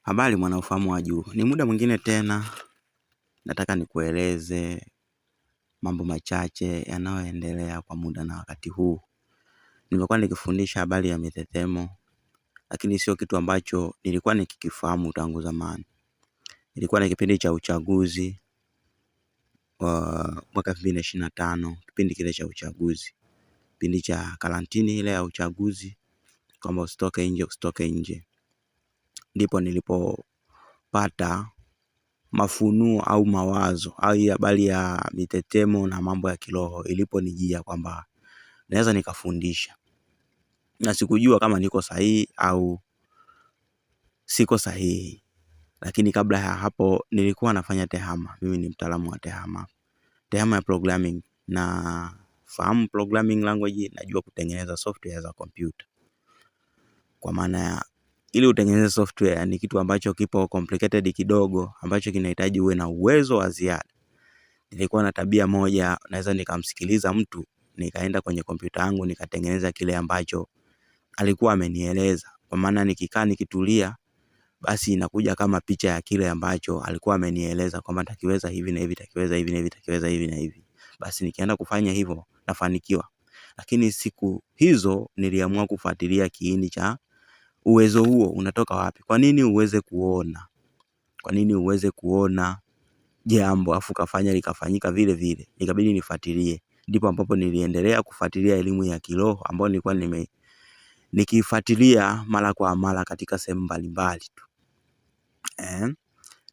Habari mwana ufahamu wa juu. Ni muda mwingine tena nataka nikueleze mambo machache yanayoendelea kwa muda na wakati huu. Nimekuwa nikifundisha habari ya mitetemo, lakini sio kitu ambacho nilikuwa nikikifahamu tangu zamani. Ilikuwa ni kipindi cha uchaguzi wa mwaka 2025, kipindi kile cha uchaguzi. Kipindi cha karantini ile ya uchaguzi, kwamba usitoke nje. Ndipo nilipopata mafunuo au mawazo au habari ya mitetemo na mambo ya kiroho iliponijia kwamba naweza nikafundisha. Na sikujua kama niko sahihi au siko sahihi. Lakini kabla ya hapo nilikuwa nafanya tehama. Mimi ni mtaalamu wa tehama. Tehama ya programming, na fahamu programming language, najua kutengeneza software za kompyuta. Kwa maana ya ili utengeneze software ni kitu ambacho kipo complicated kidogo, ambacho kinahitaji uwe na uwezo wa ziada. Nilikuwa na tabia moja, naweza nikamsikiliza mtu, nikaenda kwenye kompyuta yangu nikatengeneza kile ambacho alikuwa amenieleza. Kwa maana nikikaa nikitulia, basi inakuja kama picha ya kile ambacho alikuwa amenieleza kwamba takiweza hivi na hivi, takiweza hivi na hivi, takiweza hivi na hivi. Basi nikienda kufanya hivyo nafanikiwa. Lakini siku hizo niliamua kufuatilia kiini cha uwezo huo unatoka wapi. Kwa nini uweze kuona? Kwa nini uweze kuona jambo afu kafanya likafanyika vile vile? Nikabidi nifuatilie. Ndipo ambapo niliendelea kufuatilia elimu ya kiroho ambayo nilikuwa nikifuatilia mara kwa mara katika sehemu mbalimbali tu.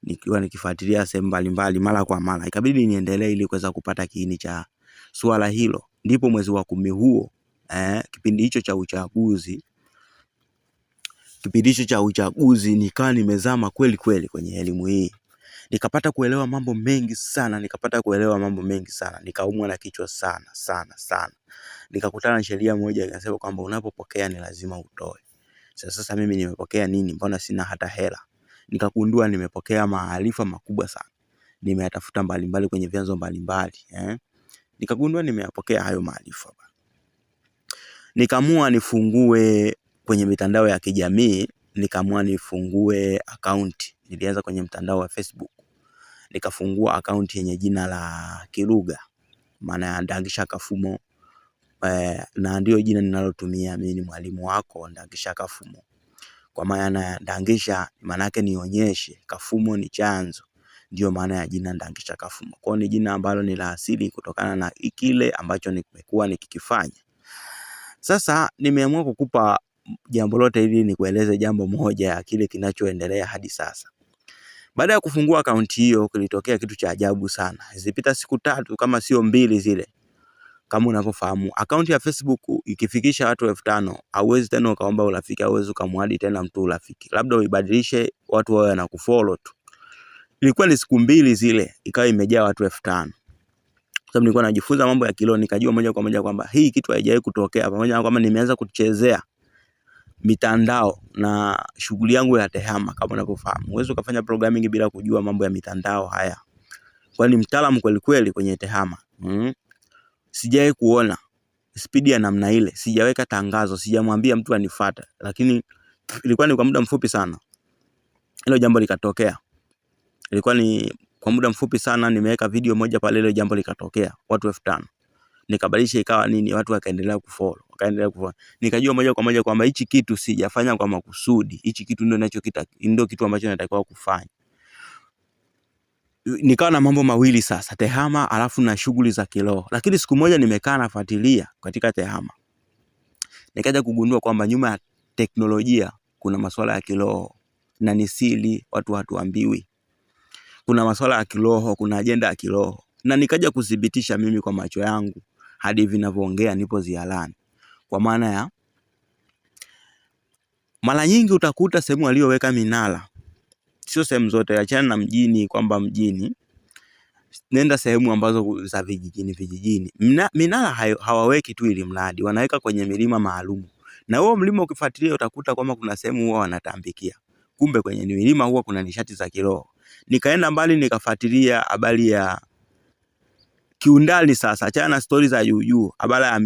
Nikiwa nikifuatilia sehemu mbalimbali mara kwa mara, ikabidi niendelee ili kuweza kupata kiini cha swala hilo. Ndipo mwezi wa 10 huo, kipindi hicho cha uchaguzi, nikaa nimezama kweli kweli kwenye elimu hii. Nikapata kuelewa mambo mengi sana, nikaumwa na kichwa sana. Nikakutana na sheria moja inasema kwamba unapopokea ni lazima utoe. Sasa mimi nimepokea nini? Mbona sina hata hela? Nikagundua nimepokea maarifa makubwa sana. Nimeyatafuta mbalimbali kwenye vyanzo mbalimbali, nikagundua nimeyapokea hayo maarifa. Nikaamua nifungue kwenye mitandao ya kijamii, nikaamua nifungue account. Nilianza kwenye mtandao wa Facebook. Nikafungua account yenye jina la Kilugha, maana ya Ndagisha Kafumo, na ndio jina ninalotumia. Mimi ni mwalimu wako Ndagisha Kafumo. Kwa maana Ndagisha maana yake nionyeshe, Kafumo ni chanzo, ndio maana ya jina Ndagisha Kafumo. Kwa ni jina ambalo ni la asili kutokana na kile ambacho nimekuwa nikikifanya. Sasa nimeamua kukupa jambo lote hili nikueleze jambo moja ya kile kinachoendelea hadi sasa. Baada ya kufungua akaunti hiyo, kilitokea kitu cha ajabu sana. Zilipita siku 3 kama sio 2 zile. Kama unavyofahamu, akaunti ya Facebook ikifikisha watu 5,000, hauwezi tena ukaomba urafiki, hauwezi ukamwadi tena mtu urafiki. Labda uibadilishe watu wao wanakufollow tu. Ilikuwa ni siku 2 zile, ikawa imejaa watu 5,000. Sababu nilikuwa najifunza mambo ya kiroho, nikajua moja kwa moja kwamba hii kitu haijawahi kutokea, pamoja na kwamba nimeanza kuchezea mitandao na shughuli yangu ya tehama. Kama unavyofahamu, huwezi ukafanya programming bila kujua mambo ya mitandao haya. Kwa ni mtaalamu kweli kweli kwenye tehama. Sijawahi kuona speed ya namna ile, sijaweka tangazo, sijamwambia mtu anifuate, lakini ilikuwa ni kwa muda mfupi sana hilo jambo likatokea. Ilikuwa ni kwa muda mfupi sana, nimeweka video moja pale, hilo jambo likatokea, watu 5,000. Nikabadilisha ikawa nini, watu wakaendelea kufollow. Nikajua moja kwa moja kwamba hichi kitu sijafanya kwa makusudi. Hichi kitu ndio kitu ambacho natakiwa kufanya. Nikawa na mambo mawili sasa, tehama alafu na shughuli za kiroho. Lakini siku moja nimekaa nafuatilia katika tehama, nikaja kugundua kwamba nyuma ya teknolojia kuna masuala ya kiroho, na ni siri, watu hatuambiwi. Kuna masuala ya kiroho, kuna ajenda ya kiroho, na nikaja kudhibitisha mimi kwa macho yangu hadi hivi ninavyoongea nipo ziarani. Kwa maana ya mara nyingi utakuta sehemu aliyoweka minara, sio sehemu zote, achana na mjini, kwamba mjini, nenda sehemu ambazo za vijijini. Minara hawaweki tu ili mradi, wanaweka kwenye milima maalum. Na huo mlima ukifuatilia utakuta kwamba kuna sehemu huwa wanatambikia. Kumbe kwenye milima huwa kuna nishati za kiroho. Nikaenda mbali nikafuatilia habari ya kiundani sasa, achana na stories za juu.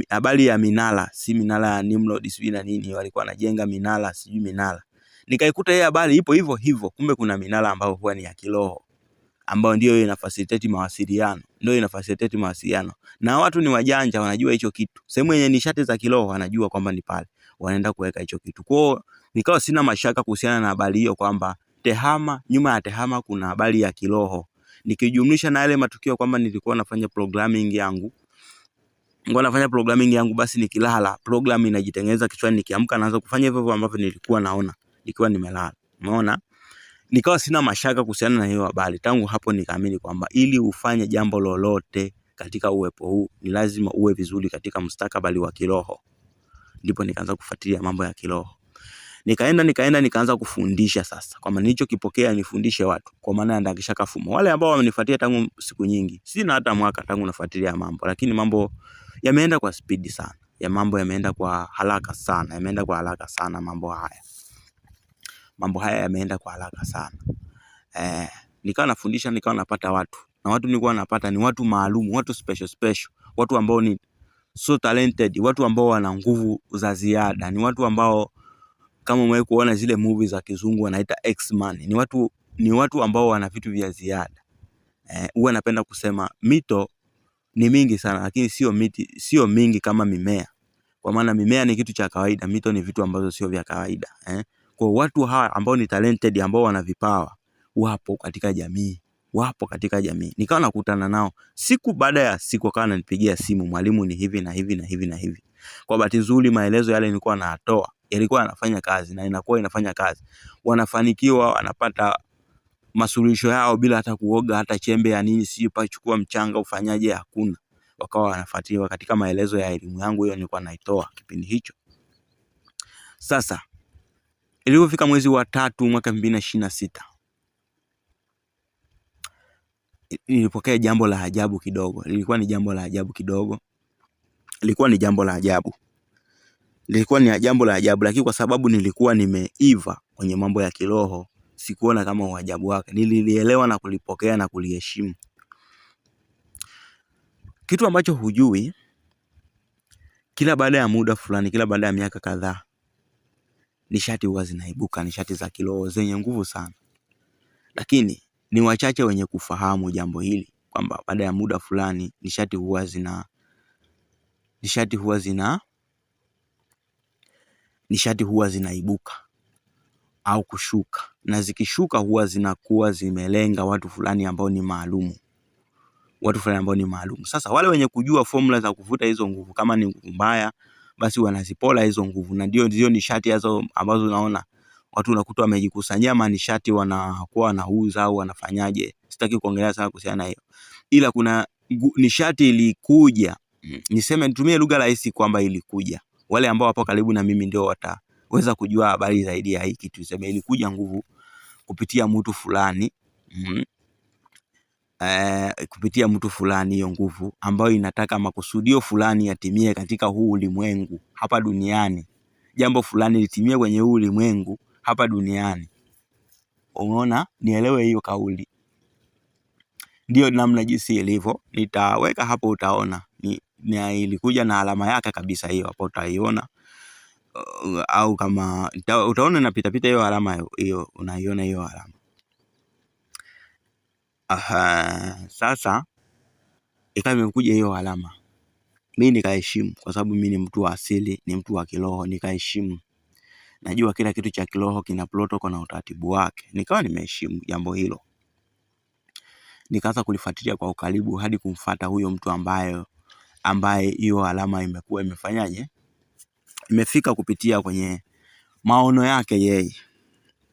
Habari ya minara, si minara ya Nimrod sijui na nini, walikuwa wanajenga minara, sijui minara. Nikaikuta hii habari ipo hivyo hivyo, kumbe kuna minara ambayo huwa ni ya kiroho, ambayo ndio ina facilitate mawasiliano. Na watu ni wajanja, wanajua hicho kitu. Sehemu yenye nishati za kiroho wanajua kwamba ni pale, wanaenda kuweka hicho kitu. Kwao nikawa sina mashaka kuhusiana na habari hiyo kwamba TEHAMA, nyuma ya TEHAMA kuna habari ya kiroho. Nikijumlisha na yale matukio kwamba nilikuwa nafanya programming yangu, basi nikilala program inajitengeneza kichwani, nikiamka naanza kufanya hivyo ambavyo nilikuwa naona nikiwa nimelala. Umeona? Nikawa sina mashaka kuhusiana na hiyo habari. Tangu hapo nikaamini kwamba ili ufanye jambo lolote katika uwepo huu ni lazima uwe vizuri katika mustakabali wa kiroho. Ndipo nikaanza kufuatilia mambo ya kiroho. Nikaanza kufundisha sasa. Kwamba nilichokipokea nifundishe watu. Kwa maana ya Ndakisha Kafumo. Wale ambao wamenifuatia tangu siku nyingi, sina hata mwaka tangu nafuatilia mambo, lakini mambo yameenda kwa speed sana. Mambo yameenda kwa haraka sana, mambo haya yameenda kwa haraka sana. Nikawa nafundisha, nikawa napata watu. Na watu nilikuwa napata ni watu maalum, watu special, watu ambao ni so talented, watu ambao wana nguvu za ziada, ni watu ambao kama mwewe kuona zile movies za kizungu wanaita X-Man, ni watu ambao wana vitu vya ziada. Huwa napenda kusema mito ni mingi sana, lakini sio mingi kama mimea. Kwa maana mimea ni kitu cha kawaida, mito ni vitu ambazo sio vya kawaida. Kwa watu hawa ambao ni talented, ambao wana vipawa, wapo katika jamii. Nikawa nakutana nao siku baada ya siku, akawa ananipigia simu, mwalimu ni hivi na hivi na hivi na hivi. Kwa bahati nzuri maelezo yale nilikuwa natoa yalikuwa yanafanya kazi na inakuwa inafanya kazi. Wanafanikiwa, wanapata masuluhisho yao bila hata kuoga hata chembe ya nini, si pachukua mchanga ufanyaje, hakuna. Wakawa wanafuatiliwa katika maelezo ya elimu yangu hiyo nilikuwa naitoa kipindi hicho. Sasa ilipofika mwezi wa 3 mwaka 2026, nilipokea jambo la ajabu kidogo. Lilikuwa ni jambo la ajabu, lakini kwa sababu nilikuwa nimeiva kwenye mambo ya kiroho, sikuona kama uajabu wake. Nililielewa na kulipokea na kuliheshimu. Kitu ambacho hujui, kila baada ya muda fulani, kila baada ya miaka kadhaa, nishati huwa zinaibuka, nishati za kiroho zenye nguvu sana. Lakini ni wachache wenye kufahamu jambo hili, kwamba baada ya muda fulani nishati huwa zinaibuka au kushuka, na zikishuka huwa zinakuwa zimelenga watu fulani ambao ni maalum. Sasa wale wenye kujua formula za kuvuta hizo nguvu, kama ni nguvu mbaya, basi wanazipola hizo nguvu, na ndio nishati hizo ambazo unaona watu unakuta wamejikusanyia manishati, wanakuwa wanauza au wanafanyaje. Sitaki kuongelea sana kuhusiana na hiyo, ila kuna nishati ilikuja, nitumie lugha rahisi kwamba ilikuja. Wale ambao wapo karibu na mimi ndio wataweza kujua habari zaidi ya hii kitu. Sema ilikuja nguvu kupitia mtu fulani, kupitia mtu fulani, hiyo nguvu ambayo inataka makusudio fulani yatimie katika huu ulimwengu hapa duniani. Jambo fulani litimie kwenye huu ulimwengu hapa duniani. Umeona? Nielewe hiyo kauli. Ndio namna jinsi ilivyo. Nitaweka hapo, utaona. Ilikuja na alama yake kabisa, hiyo hapo utaiona. Au kama utaona inapita hiyo alama, hiyo unaiona hiyo alama. Sasa ikawa imekuja hiyo alama. Mimi nikaheshimu, kwa sababu mimi ni mtu wa asili, ni mtu wa kiroho, nikaheshimu. Najua kila kitu cha kiroho kina protocol na utaratibu wake. Nikawa nimeheshimu jambo hilo. Nikaanza kulifuatilia kwa ukaribu hadi kumfuata huyo mtu ambaye hiyo alama imekuwa imefanyaje? Imefika kupitia kwenye maono yake yeye.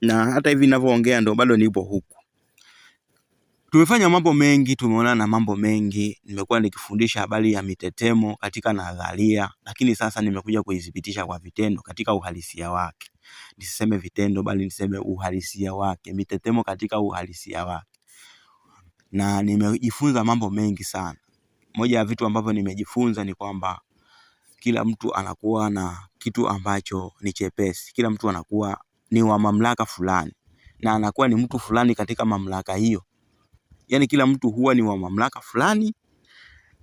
Na hata hivi ninavyoongea ndo bado nipo huku. Tumefanya mambo mengi, tumeona na mambo mengi. Nimekuwa nikifundisha habari ya mitetemo katika nadharia, lakini sasa nimekuja kuithibitisha kwa vitendo katika uhalisia wake. Nisiseme vitendo bali niseme uhalisia wake, mitetemo katika uhalisia wake. Na nimejifunza mambo mengi sana. Moja ya vitu ambavyo nimejifunza ni kwamba kila mtu anakuwa na kitu ambacho ni chepesi. Kila mtu anakuwa ni wa mamlaka fulani, na anakuwa ni mtu fulani katika mamlaka hiyo. Yaani kila mtu huwa ni wa mamlaka fulani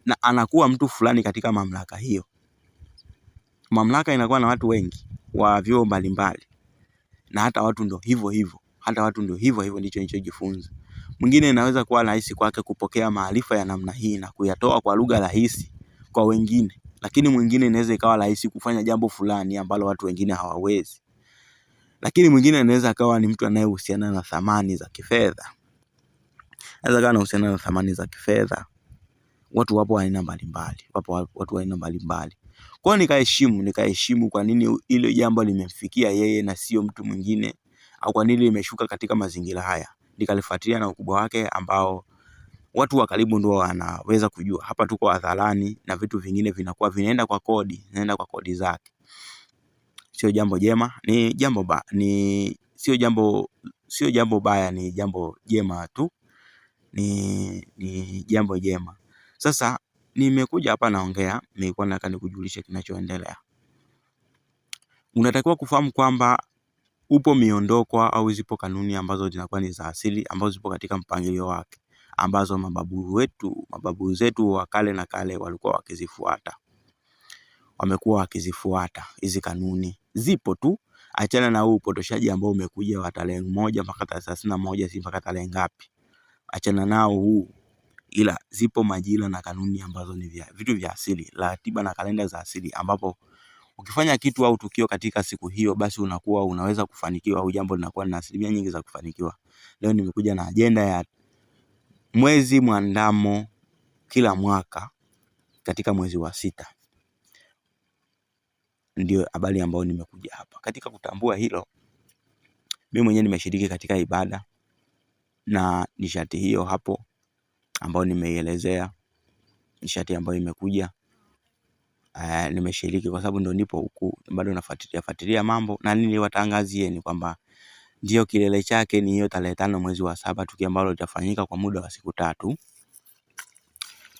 na anakuwa mtu fulani katika mamlaka hiyo. Mamlaka inakuwa na watu wengi wa vyeo mbalimbali, na hata watu ndio hivyo hivyo. Ndicho nilichojifunza. Mwingine inaweza kuwa rahisi kwake kupokea maarifa ya namna hii na kuyatoa kwa lugha rahisi kwa wengine, lakini mwingine inaweza ikawa rahisi kufanya jambo fulani ambalo watu wengine hawawezi. Lakini mwingine anaweza akawa ni mtu anayehusiana na thamani za kifedha. Watu wapo aina mbalimbali. Kwa hiyo nikaheshimu kwa nini ile jambo limemfikia yeye na sio mtu mwingine, au kwa nini limeshuka katika mazingira haya. Nikalifuatilia na ukubwa wake ambao watu wa karibu ndio wanaweza kujua. Hapa tuko hadharani na vitu vingine vinakuwa vinaenda kwa kodi zake. Sio jambo jema, sio jambo baya, ni jambo jema tu. Ni jambo jema. Sasa nimekuja hapa naongea, nilikuwa nataka nikujulishe kinachoendelea. Unatakiwa kufahamu kwamba upo miondoko au zipo kanuni ambazo zinakuwa ni za asili, ambazo zipo katika mpangilio wake, ambazo mababu zetu wa kale na kale walikuwa wakizifuata. Wamekuwa wakizifuata hizi kanuni. Zipo tu, achana na huu upotoshaji ambao umekuja wa tarehe 1 mpaka 31, si mpaka tarehe ngapi. Achana nao huu. Ila zipo majira na kanuni ambazo ni vitu vya asili, ratiba na kalenda za asili, ambapo ukifanya kitu au tukio katika siku hiyo, basi unakuwa unaweza kufanikiwa, au jambo linakuwa na asilimia nyingi za kufanikiwa. Leo nimekuja na ajenda ya mwezi mwandamo kila mwaka katika mwezi wa 6. Ndio habari ambayo nimekuja hapa. Katika kutambua hilo, mimi mwenyewe nimeshiriki katika ibada na nishati hiyo hapo ambayo nimeielezea, nishati ambayo imekuja. Nimeshiriki kwa sababu ndio nipo huku, bado nafuatilia mambo, na niliwatangazie ni kwamba ndio kilele chake ni hiyo tarehe 5 mwezi wa 7, tukio ambalo litafanyika kwa muda wa siku 3.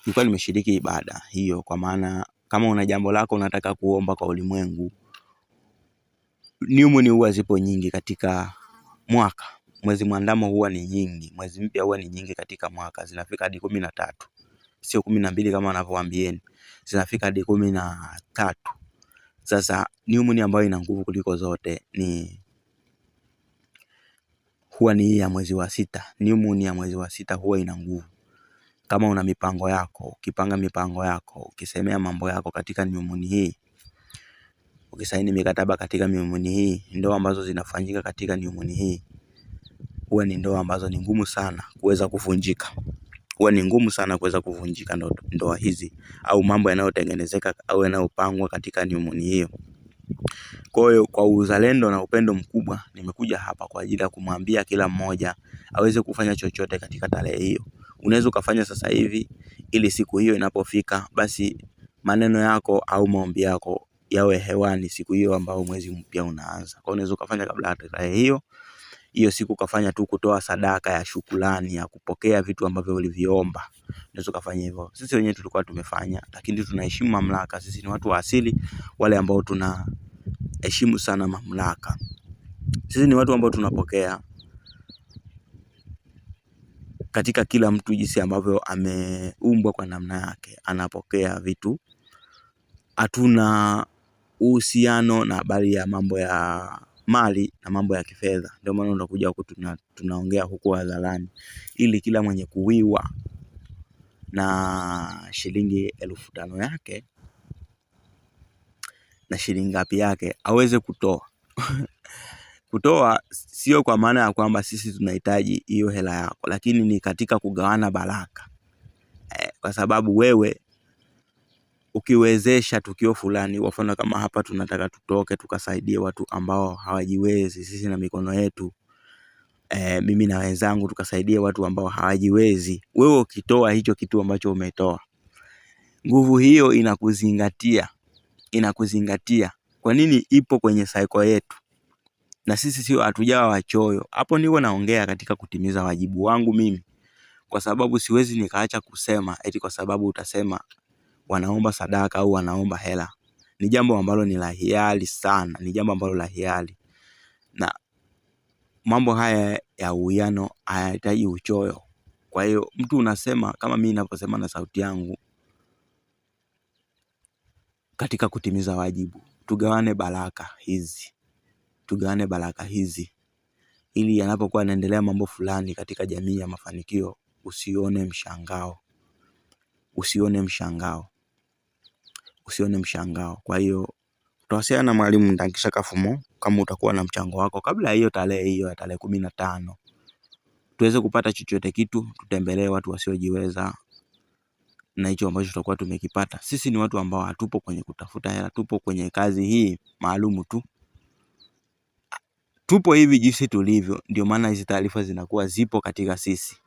Nilikuwa nimeshiriki ibada hiyo, kwa maana kama una jambo lako unataka kuomba kwa ulimwengu, niumu ni huwa zipo nyingi katika mwaka. Mwezi mwandamo huwa ni nyingi, mwezi mpya huwa ni nyingi katika mwaka, zinafika hadi 13. Sio 12 kama wanavyowaambieni, zinafika hadi 13. Sasa niumu ni ambayo ina nguvu kuliko zote huwa ni ya mwezi wa 6. Niumu ni ya mwezi wa 6 huwa ina nguvu. Kama una mipango yako, ukipanga mipango yako, ukisemea mambo yako katika niumuni hii, ukisaini mikataba katika niumuni hii, ndoa ambazo zinafanyika katika niumuni hii, huwa ni ndoa ambazo ni ngumu sana kuweza kuvunjika. Ndoa hizi, au mambo yanayotengenezeka au yanayopangwa katika niumuni hiyo. Kwa hiyo kwa uzalendo na upendo mkubwa, nimekuja hapa kwa ajili ya kumwambia kila mmoja aweze kufanya chochote katika tarehe hiyo. Unaweza ukafanya sasa hivi, ili siku hiyo inapofika, basi maneno yako au maombi yako yawe hewani siku hiyo ambao mwezi mpya unaanza. Kwa hiyo unaweza ukafanya kabla ya tarehe hiyo siku, ukafanya tu kutoa sadaka ya shukrani, ya kupokea vitu ambavyo uliviomba. Unaweza ukafanya hivyo. Sisi wenyewe tulikuwa tumefanya, lakini tunaheshimu mamlaka. Sisi ni watu wa asili, wale ambao tunaheshimu sana mamlaka. Sisi ni watu ambao tunapokea katika kila mtu jinsi ambavyo ameumbwa kwa namna yake, anapokea vitu. Hatuna uhusiano na habari ya mambo ya mali na mambo ya kifedha. Ndio maana unakuja huku tunaongea huku hadharani, ili kila mwenye kuwiwa na shilingi 5,000 yake na shilingi ngapi yake aweze kutoa. Kutoa sio kwa maana ya kwamba sisi tunahitaji hiyo hela yako, lakini ni katika kugawana baraka. Kwa sababu wewe ukiwezesha tukio fulani, kwa mfano kama hapa tunataka tutoke tukasaidie watu ambao hawajiwezi, sisi na mikono yetu, mimi na wenzangu tukasaidie watu ambao hawajiwezi. Wewe ukitoa hicho kitu ambacho umetoa, nguvu hiyo inakuzingatia. Kwa nini? Ipo kwenye cycle yetu, na sisi sio hatujawa wachoyo. Hapo niko naongea katika kutimiza wajibu wangu mimi, kwa sababu siwezi nikaacha kusema eti kwa sababu utasema wanaomba sadaka au wanaomba hela. Ni jambo ambalo ni la hiari sana, na mambo haya ya uwiano hayahitaji uchoyo. Kwa hiyo mtu unasema kama mimi ninaposema na sauti yangu katika kutimiza wajibu, tugawane baraka hizi. tugawane baraka hizi, ili yanapokuwa yanaendelea mambo fulani katika jamii ya mafanikio, usione mshangao. Kwa hiyo tutawasiliana na Mwalimu Ndangisa Kafumo kama utakuwa na mchango wako kabla hiyo tarehe ya tarehe 15, tuweze kupata chochote kitu, tutembelee watu wasiojiweza na hicho ambacho tutakuwa tumekipata. Sisi ni watu ambao hatupo kwenye kutafuta hela, tupo kwenye kazi hii maalumu tu. Tupo hivi jinsi tulivyo, ndio maana hizi taarifa zinakuwa zipo katika sisi.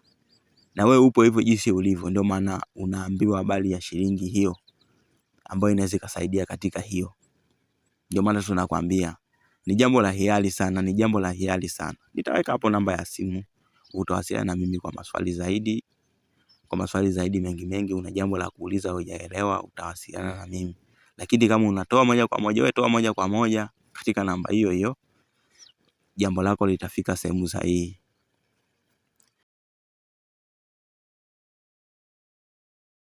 Na wewe upo hivyo jinsi ulivyo, ndio maana unaambiwa habari ya shilingi hiyo ambayo inaweza kusaidia katika hiyo. Ndio maana tunakwambia ni jambo la hiari sana, Nitaweka hapo namba ya simu, utawasiliana na mimi kwa maswali zaidi. Kwa maswali zaidi mengi, una jambo la kuuliza hujaelewa, utawasiliana na mimi. Lakini kama unatoa moja kwa moja, wewe toa moja kwa moja katika namba hiyo hiyo, jambo lako litafika sehemu sahihi.